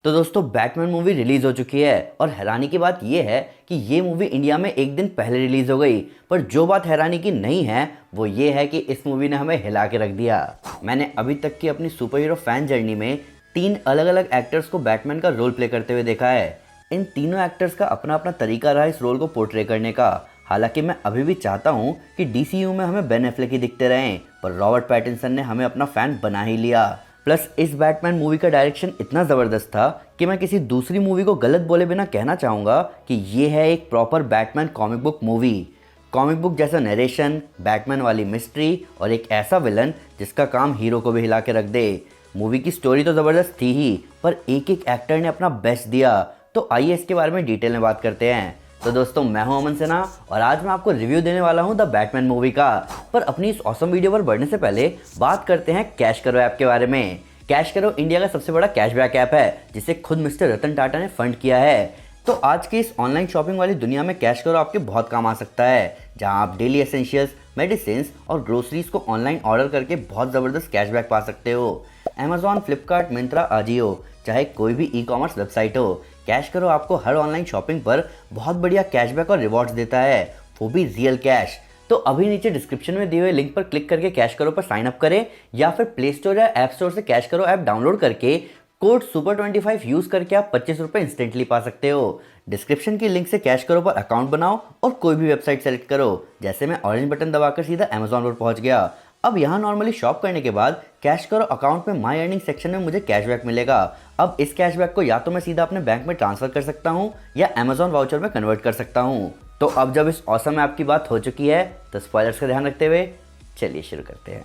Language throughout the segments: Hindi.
तो दोस्तों बैटमैन मूवी रिलीज़ हो चुकी है और हैरानी की बात यह है कि ये मूवी इंडिया में एक दिन पहले रिलीज़ हो गई। पर जो बात हैरानी की नहीं है वो ये है कि इस मूवी ने हमें हिला के रख दिया। मैंने अभी तक की अपनी सुपर हीरो फैन जर्नी में 3 अलग अलग एक्टर्स को बैटमैन का रोल प्ले करते हुए देखा है। इन तीनों एक्टर्स का अपना अपना तरीका रहा इस रोल को पोर्ट्रे करने का। हालांकि मैं अभी भी चाहता हूँ कि डीसीयू में हमें बेन एफ्लेक ही दिखते रहें, पर रॉबर्ट पैटिंसन ने हमें अपना फ़ैन बना ही लिया। प्लस इस बैटमैन मूवी का डायरेक्शन इतना ज़बरदस्त था कि मैं किसी दूसरी मूवी को गलत बोले बिना कहना चाहूँगा कि ये है एक proper Batman comic book movie. Comic book जैसा नरेशन, बैटमैन वाली मिस्ट्री और एक ऐसा विलन जिसका काम हीरो को भी हिला के रख दे। मूवी की स्टोरी तो ज़बरदस्त थी ही, पर एक एक एक्टर ने अपना बेस्ट दिया। तो आइए इसके बारे में डिटेल में बात करते हैं। तो दोस्तों मैं हूं अमन सिन्हा और आज मैं आपको रिव्यू देने वाला हूं द बैटमैन मूवी का। पर अपनी इस ऑसम वीडियो पर बढ़ने से पहले बात करते हैं कैश करो ऐप के बारे में। कैश करो इंडिया का सबसे बड़ा कैशबैक ऐप है जिसे खुद मिस्टर रतन टाटा ने फंड किया है। तो आज की इस ऑनलाइन शॉपिंग वाली दुनिया में कैश करो आपके बहुत काम आ सकता है, जहां आप डेली एसेंशियल्स, मेडिसिन और ग्रोसरीज को ऑनलाइन ऑर्डर करके बहुत ज़बरदस्त कैशबैक पा सकते हो। अमेजॉन, फ्लिपकार्ट, मिंत्रा, आजियो, चाहे कोई भी ई कॉमर्स वेबसाइट हो, कैश करो आपको हर ऑनलाइन शॉपिंग पर बहुत बढ़िया कैशबैक और रिवॉर्ड्स देता है, वो भी रियल कैश। तो अभी नीचे डिस्क्रिप्शन में दिए हुए लिंक पर क्लिक करके कैश करो पर साइन अप करें या फिर प्ले स्टोर या ऐप स्टोर से कैश करो ऐप डाउनलोड करके कोड सुपर25 यूज़ करके आप 25 रुपये इंस्टेंटली पा सकते हो। डिस्क्रिप्शन की लिंक से कैश करो पर अकाउंट बनाओ और कोई भी वेबसाइट सेलेक्ट करो। जैसे मैं ऑरेंज बटन दबाकर सीधा अमेजॉन पर पहुंच गया। अब यहाँ नॉर्मली शॉप करने के बाद कैश करो अकाउंट में माई अर्निंग सेक्शन में मुझे कैशबैक मिलेगा। अब इस कैशबैक को या तो मैं सीधा अपने बैंक में ट्रांसफर कर सकता हूँ या अमेजॉन वाउचर में कन्वर्ट कर सकता हूँ। तो अब जब इस ऑसम ऐप की बात हो चुकी है तो स्पॉयलर्स का ध्यान रखते हुए चलिए शुरू करते हैं।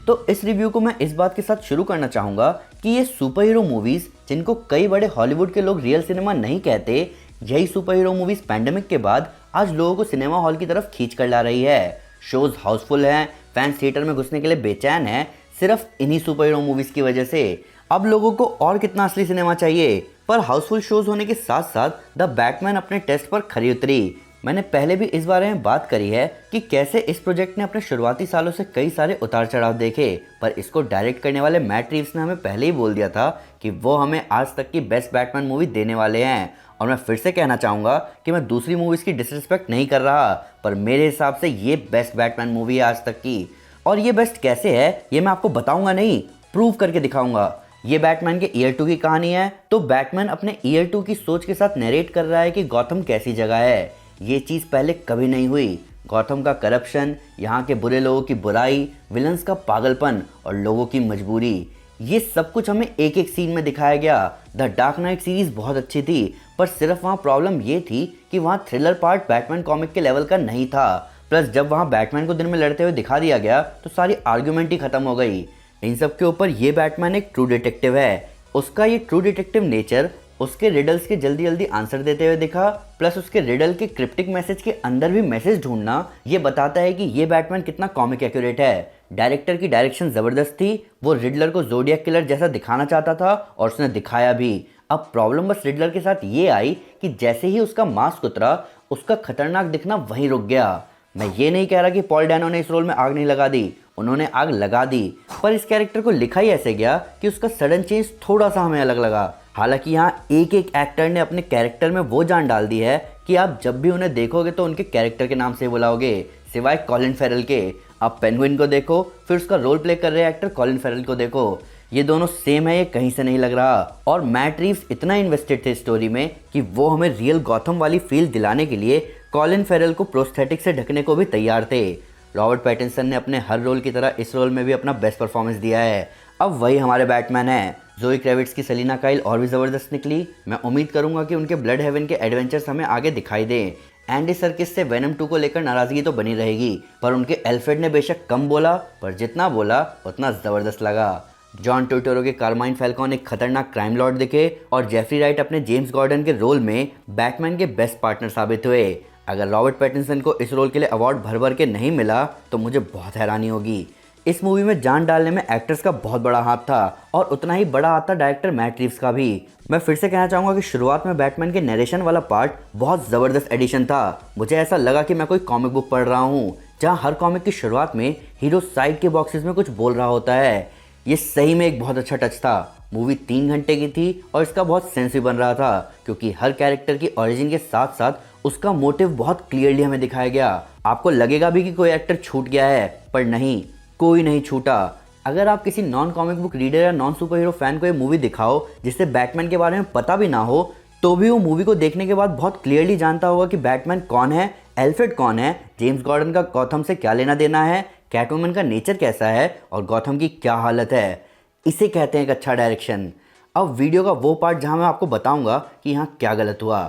तो इस रिव्यू को मैं इस बात के साथ शुरू करना चाहूँगा कि ये सुपर हीरो मूवीज़ जिनको कई बड़े हॉलीवुड के लोग रियल सिनेमा नहीं कहते, यही सुपर हीरो मूवीज़ पैंडेमिक के बाद आज लोगों को सिनेमा हॉल की तरफ खींच कर ला रही है। शोज़ हाउसफुल हैं, फैंस थिएटर में घुसने के लिए बेचैन हैं, सिर्फ इन्हीं सुपर हीरो मूवीज़ की वजह से। अब लोगों को और कितना असली सिनेमा चाहिए। पर हाउसफुल शोज़ होने के साथ साथ द बैटमैन अपने टेस्ट पर खरी उतरी। मैंने पहले भी इस बारे में बात करी है कि कैसे इस प्रोजेक्ट ने अपने शुरुआती सालों से कई सारे उतार चढ़ाव देखे, पर इसको डायरेक्ट करने वाले मैट रीव्स ने हमें पहले ही बोल दिया था कि वो हमें आज तक की बेस्ट बैटमैन मूवी देने वाले हैं। और मैं फिर से कहना चाहूँगा कि मैं दूसरी मूवीज़ की डिसरिस्पेक्ट नहीं कर रहा, पर मेरे हिसाब से ये बेस्ट बैटमैन मूवी है आज तक की। और ये बेस्ट कैसे है ये मैं आपको बताऊँगा नहीं, प्रूव करके दिखाऊँगा। ये बैटमैन के ईयर 2 की कहानी है। तो बैटमैन अपने ईयर 2 की सोच के साथ नरेट कर रहा है कि गॉथम कैसी जगह है। ये चीज़ पहले कभी नहीं हुई। गॉथम का करप्शन, यहाँ के बुरे लोगों की बुराई, विलन्स का पागलपन और लोगों की मजबूरी, ये सब कुछ हमें एक एक सीन में दिखाया गया। द डार्क नाइट सीरीज़ बहुत अच्छी थी, पर सिर्फ वहाँ प्रॉब्लम ये थी कि वहाँ थ्रिलर पार्ट बैटमैन कॉमिक के लेवल का नहीं था। प्लस जब वहाँ बैटमैन को दिन में लड़ते हुए दिखा दिया गया तो सारी आर्ग्यूमेंट ही खत्म हो गई। इन सब के ऊपर ये बैटमैन एक ट्रू डिटेक्टिव है। उसका ये ट्रू डिटेक्टिव नेचर उसके रिडल्स के जल्दी जल्दी आंसर देते हुए दिखा, प्लस उसके रिडल के क्रिप्टिक मैसेज के अंदर भी मैसेज ढूंढना ये बताता है कि ये बैटमैन कितना कॉमिक एक्यूरेट है। डायरेक्टर की डायरेक्शन ज़बरदस्त थी। वो रिडलर को ज़ोडियक किलर जैसा दिखाना चाहता था और उसने दिखाया भी। अब प्रॉब्लम बस रिडलर के साथ ये आई कि जैसे ही उसका मास्क उतरा उसका खतरनाक दिखना वहीं रुक गया। मैं ये नहीं कह रहा कि पॉल डैनो ने इस रोल में आग नहीं लगा दी, उन्होंने आग लगा दी, पर इस कैरेक्टर को लिखा ही ऐसे गया कि उसका सडन चेंज थोड़ा सा हमें अलग लगा। हालांकि यहाँ एक एक एक्टर ने अपने कैरेक्टर में वो जान डाल दी है कि आप जब भी उन्हें देखोगे तो उनके कैरेक्टर के नाम से बुलाओगे, सिवाय कॉलिन फेरल के। आप पेंगुइन को देखो, फिर उसका रोल प्ले कर रहे एक्टर कॉलिन फेरल को देखो, ये दोनों सेम है, ये कहीं से नहीं लग रहा। और मैट रीव्स इतना इन्वेस्टेड थे स्टोरी में कि वो हमें रियल गॉथम वाली फील दिलाने के लिए कॉलिन फेरल को प्रोस्थेटिक से ढकने को भी तैयार थे। रॉबर्ट पैटिंसन ने अपने हर रोल की तरह इस रोल में भी अपना बेस्ट परफॉर्मेंस दिया है। अब वही हमारे बैटमैन है। जोई क्रेविट्स की सेलिना काइल और भी ज़बरदस्त निकली। मैं उम्मीद करूंगा कि उनके ब्लड हेवन के एडवेंचर्स हमें आगे दिखाई दें। एंडी सर्किस से वेनम 2 को लेकर नाराज़गी तो बनी रहेगी, पर उनके एल्फ्रेड ने बेशक कम बोला, पर जितना बोला उतना ज़बरदस्त लगा। जॉन टर्टुरो के कार्माइन फैल्कॉन एक खतरनाक क्राइम लॉर्ड दिखे और जेफरी राइट अपने जेम्स गॉर्डन के रोल में बैटमैन के बेस्ट पार्टनर साबित हुए। अगर रॉबर्ट पैटिंसन को इस रोल के लिए अवार्ड भर भर के नहीं मिला तो मुझे बहुत हैरानी होगी। इस मूवी में जान डालने में एक्टर्स का बहुत बड़ा हाथ था और उतना ही बड़ा हाथ था डायरेक्टर मैट रीव्स का भी। मैं फिर से कहना चाहूँगा कि शुरुआत में बैटमैन के नरेशन वाला पार्ट बहुत ज़बरदस्त एडिशन था। मुझे ऐसा लगा कि मैं कोई कॉमिक बुक पढ़ रहा हूँ, जहाँ हर कॉमिक की शुरुआत में हीरो साइड के बॉक्सेस में कुछ बोल रहा होता है। ये सही में एक बहुत अच्छा टच था। मूवी 3 घंटे की थी और इसका बहुत सेंस भी बन रहा था क्योंकि हर कैरेक्टर की ओरिजिन के साथ साथ उसका मोटिव बहुत क्लियरली हमें दिखाया गया। आपको लगेगा भी कि कोई एक्टर छूट गया है, पर नहीं, कोई नहीं छूटा। अगर आप किसी नॉन कॉमिक बुक रीडर या नॉन सुपर हीरो फैन को ये मूवी दिखाओ जिससे बैटमैन के बारे में पता भी ना हो, तो भी वो मूवी को देखने के बाद बहुत क्लियरली जानता होगा कि बैटमैन कौन है, एल्फ्रेड कौन है, जेम्स गॉर्डन का गॉथम से क्या लेना देना है, कैटवुमन का नेचर कैसा है और गॉथम की क्या हालत है। इसे कहते हैं एक अच्छा डायरेक्शन। अब वीडियो का वो पार्ट जहां मैं आपको बताऊंगा कि यहाँ क्या गलत हुआ।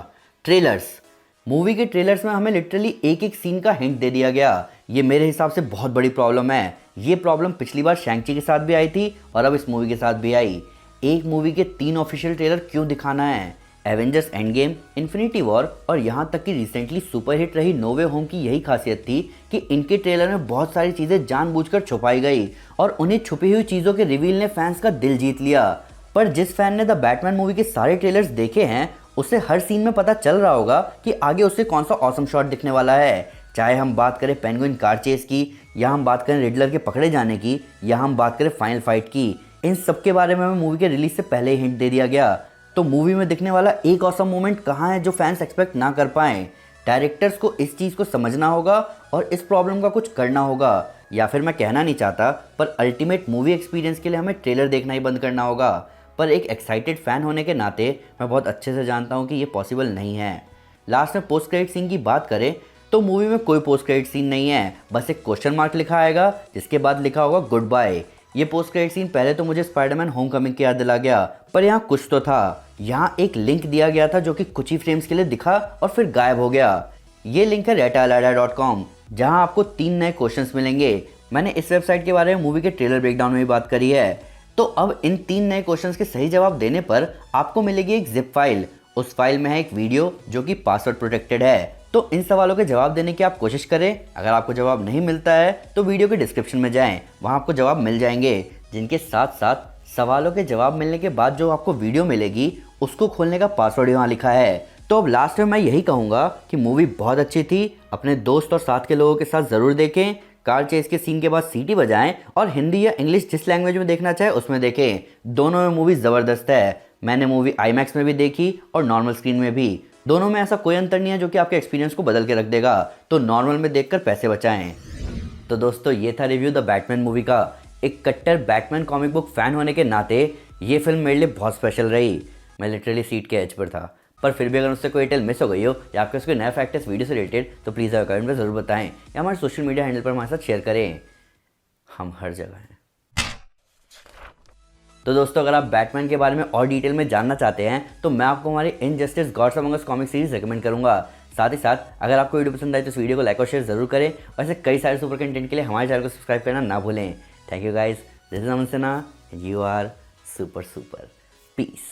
ट्रेलर्स। मूवी के ट्रेलर्स में हमें लिटरली एक एक सीन का हिंट दे दिया गया। ये मेरे हिसाब से बहुत बड़ी प्रॉब्लम है। ये प्रॉब्लम पिछली बार शैंग-ची के साथ भी आई थी और अब इस मूवी के साथ भी आई। एक मूवी के 3 ऑफिशियल ट्रेलर क्यों दिखाना है? Avengers end game, infinity war और यहाँ तक कि रिसेंटली सुपरहिट रही नो वे होम की यही खासियत थी कि इनके ट्रेलर में बहुत सारी चीज़ें जानबूझकर छुपाई गई और उन्हें छुपी हुई चीज़ों के रिवील ने फैंस का दिल जीत लिया। पर जिस फैन ने द बैटमैन मूवी के सारे ट्रेलर्स देखे हैं उसे हर सीन में पता चल रहा होगा कि आगे उससे कौन सा ऑसम शॉट दिखने वाला है। चाहे हम बात करें पेंगुइन कार चेस की, या हम बात करें रिडलर के पकड़े जाने की, या हम बात करें फाइनल फाइट की, इन सब के बारे में हमें मूवी के रिलीज से पहले ही हिंट दे दिया गया। तो मूवी में दिखने वाला एक ऑसम मोमेंट कहाँ है जो फैंस एक्सपेक्ट ना कर पाएँ? डायरेक्टर्स को इस चीज़ को समझना होगा और इस प्रॉब्लम का कुछ करना होगा, या फिर मैं कहना नहीं चाहता पर अल्टीमेट मूवी एक्सपीरियंस के लिए हमें ट्रेलर देखना ही बंद करना होगा। पर एक एक्साइटेड फ़ैन होने के नाते मैं बहुत अच्छे से जानता हूँ कि ये पॉसिबल नहीं है। लास्ट में पोस्ट क्रेडिट सीन की बात करें तो मूवी में कोई पोस्ट क्रेडिट सीन नहीं है, बस एक क्वेश्चन मार्क लिखा आएगा जिसके बाद लिखा होगा गुड बाय। ये पोस्ट क्रेडिट सीन पहले तो मुझे स्पाइडरमैन होमकमिंग की याद दिला गया, पर यहाँ कुछ तो था। यहाँ एक लिंक दिया गया था जो कि कुछ ही फ्रेम्स के लिए दिखा और फिर गायब हो गया। ये लिंक है retalada.com, जहाँ आपको 3 नए क्वेश्चंस मिलेंगे। मैंने इस वेबसाइट के बारे में मूवी के ट्रेलर ब्रेकडाउन में भी बात करी है। तो अब इन 3 नए क्वेश्चंस के सही जवाब देने पर आपको मिलेगी एक जिप फाइल। उस फाइल में है एक वीडियो जो कि पासवर्ड प्रोटेक्टेड है। तो इन सवालों के जवाब देने की आप कोशिश करें। अगर आपको जवाब नहीं मिलता है तो वीडियो के डिस्क्रिप्शन में जाएं, वहां आपको जवाब मिल जाएंगे, जिनके साथ साथ सवालों के जवाब मिलने के बाद जो आपको वीडियो मिलेगी उसको खोलने का पासवर्ड यहाँ लिखा है। तो अब लास्ट में मैं यही कहूँगा कि मूवी बहुत अच्छी थी। अपने दोस्त और साथ के लोगों के साथ ज़रूर देखें। कार चेस के सीन के बाद सीटी बजाएं और हिंदी या इंग्लिश जिस लैंग्वेज में देखना चाहे उसमें देखें। दोनों में मूवी ज़बरदस्त है। मैंने मूवी आईमैक्स में भी देखी और नॉर्मल स्क्रीन में भी। दोनों में ऐसा कोई अंतर नहीं है जो कि आपके एक्सपीरियंस को बदल के रख देगा। तो नॉर्मल में देखकर पैसे बचाएं। तो दोस्तों ये था रिव्यू द बैटमैन मूवी का। एक कट्टर बैटमैन कॉमिक बुक फ़ैन होने के नाते ये फिल्म मेरे लिए बहुत स्पेशल रही। मैं लिटरली सीट के एज पर था, पर फिर भी अगर उससे कोई डिटेल मिस हो गई हो या आपके उसके नया फैक्ट इस वीडियो से रिलेटेड तो प्लीज़ कमेंट में ज़रूर बताएं या हमारे सोशल मीडिया हैंडल पर हमारे साथ शेयर करें। हम हर जगह हैं। तो दोस्तों अगर आप बैटमैन के बारे में और डिटेल में जानना चाहते हैं तो मैं आपको हमारी इनजस्टिस गॉड्स अमंग अस कॉमिक सीरीज रिकमेंड करूंगा। साथ ही साथ अगर आपको वीडियो पसंद आए तो इस वीडियो को लाइक और शेयर जरूर करें और ऐसे कई सारे सुपर कंटेंट के लिए हमारे चैनल को सब्सक्राइब करना ना भूलें। Thank you guys, this is Aman Sinha and you are super. Piece.